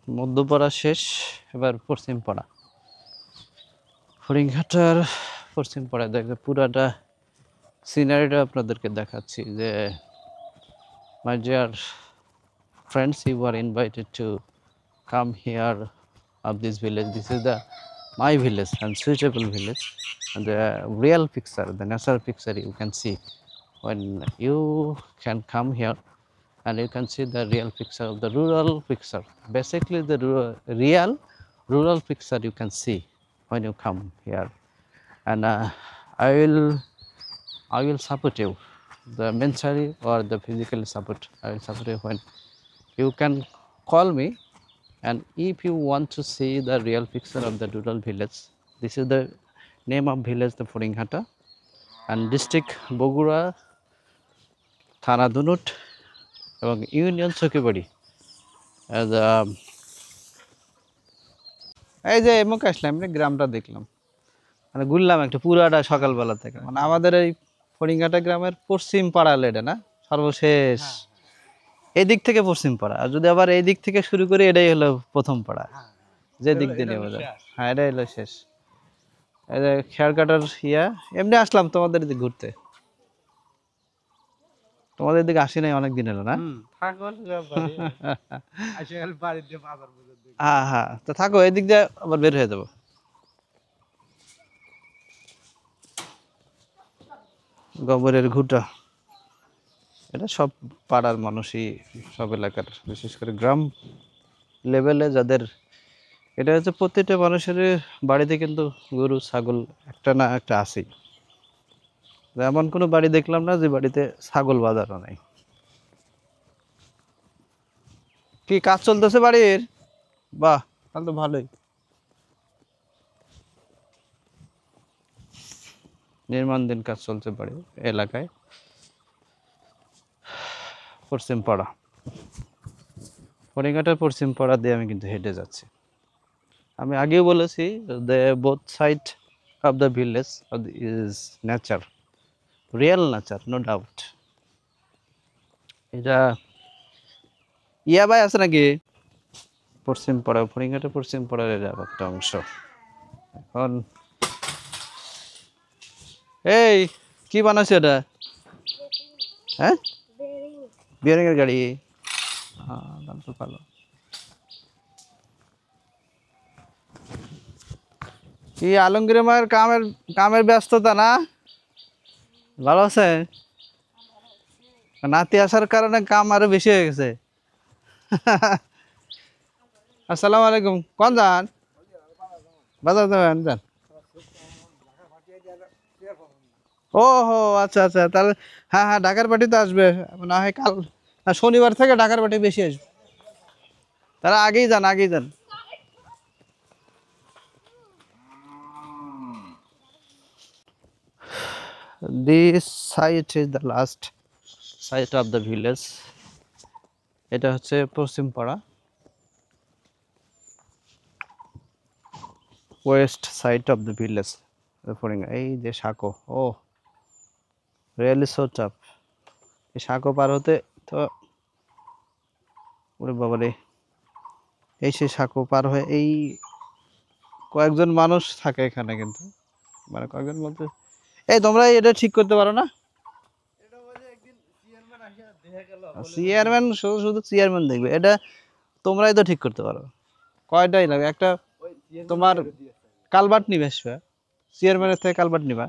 মধ্যপাড়া শেষ, এবার পশ্চিম পাড়া। ফড়িংঘাটার পশ্চিম পাড়ায় দেখবে পুরাটা সিনারিটা আপনাদেরকে দেখাচ্ছি যে my dear friends, you are invited to come here of this village. This is the my village and suitable village, and the real picture, the natural picture you can see when you can come here, and you can see the real picture of the rural picture. Basically the real rural picture you can see when you come here, and I will support you, the mentally or the physical support. I will support you when you can call me, and if you want to see the real picture of the rural village, this is the name of village, the Foringhata, and district Bogura, Thana Dunut, এবং union চকিবাড়ি। এই যে এমক আসলাম, এমনি গ্রামটা দেখলাম, মানে ঘুরলাম একটু পুরাটা সকালবেলা থেকে। মানে আমাদের এই ফড়িংঘাটা গ্রামের পশ্চিম পাড়া এটা না সর্বশেষ, এই দিক থেকে পশ্চিম পাড়া, আর যদি আবার এই দিক থেকে শুরু করি এটাই হলো প্রথম পাড়া, যে দিক দিয়ে নেওয়া যায়। হ্যাঁ, এটাই হলো শেষ। এই যে খেয়ার কাটার এমনি আসলাম তোমাদের দিকে ঘুরতে। তোমাদের দিকে আসি নাই অনেক দিন হলো না? হ্যাঁ হ্যাঁ, তো থাকো, এই দিক দিয়ে আবার বের হয়ে যাবো। গোবরের ঘুঁটা, এটা সব পাড়ার মানুষই, সব এলাকার, বিশেষ করে গ্রাম লেভেলে যাদের, এটা হচ্ছে প্রত্যেকটা মানুষের বাড়িতে কিন্তু গরু ছাগল একটা না একটা আছেই। এমন কোনো বাড়ি দেখলাম না যে বাড়িতে ছাগল বাঁধানো নাই। কি কাজ চলতেছে বাড়ির? বাহ, তাহলে তো ভালোই। নির্মাণাধীন কাজ চলছে বাড়ি এলাকায়। পশ্চিম পাড়া, ফড়িংঘাটার পশ্চিম পাড়া দিয়ে আমি কিন্তু হেঁটে যাচ্ছি। আমি আগেও বলেছি, the both side of the village is nature, real nature, no doubt. এটা ভাই আছে নাকি? পশ্চিম পাড়া, ফড়িংঘাটা পশ্চিম পাড়ার এটা একটা অংশ। এখন এই কি বানাচ্ছে এটা? হ্যাঁ, বিয়ারিং এর গাড়ি। হ্যাঁ, দাম তো ভালো। কি আলমগীর মায়ের কামের ব্যস্ততা না? ভালো আছে? নাতি আসার কারণে কাম আরো বেশি হয়ে গেছে। আসসালামু আলাইকুম, কোন যান? বাজার যাবেন, যান। ও হো, আচ্ছা আচ্ছা, তাহলে হ্যাঁ হ্যাঁ, ঢাকার পার্টি তো আসবে না হয় কাল, শনিবার থেকে ঢাকার পার্টি বেশি আসবে। তারা আগেই যান, আগেই যান। This site is the last site of the village. এটা হচ্ছে পশ্চিম পাড়া, West side of the village. এই যে সাঁকো, ও রিয়েলি সো টাফ। এই সাঁকো পার হতে তো, ওরে বাবা রে, এই সে সাঁকো পার হয়ে এই কয়েকজন মানুষ থাকে এখানে, কিন্তু মানে কয়েকজন বলতে, এই তোমরা এটা ঠিক করতে পারো না? চেয়ারম্যান শুধু শুধু চেয়ারম্যান দেখবে, এটা তোমরাই তো ঠিক করতে পারো। কয়টাই লাগে, একটা তোমার কালবাট নিবে, চেয়ারম্যানের থেকে কালবাট নিবা।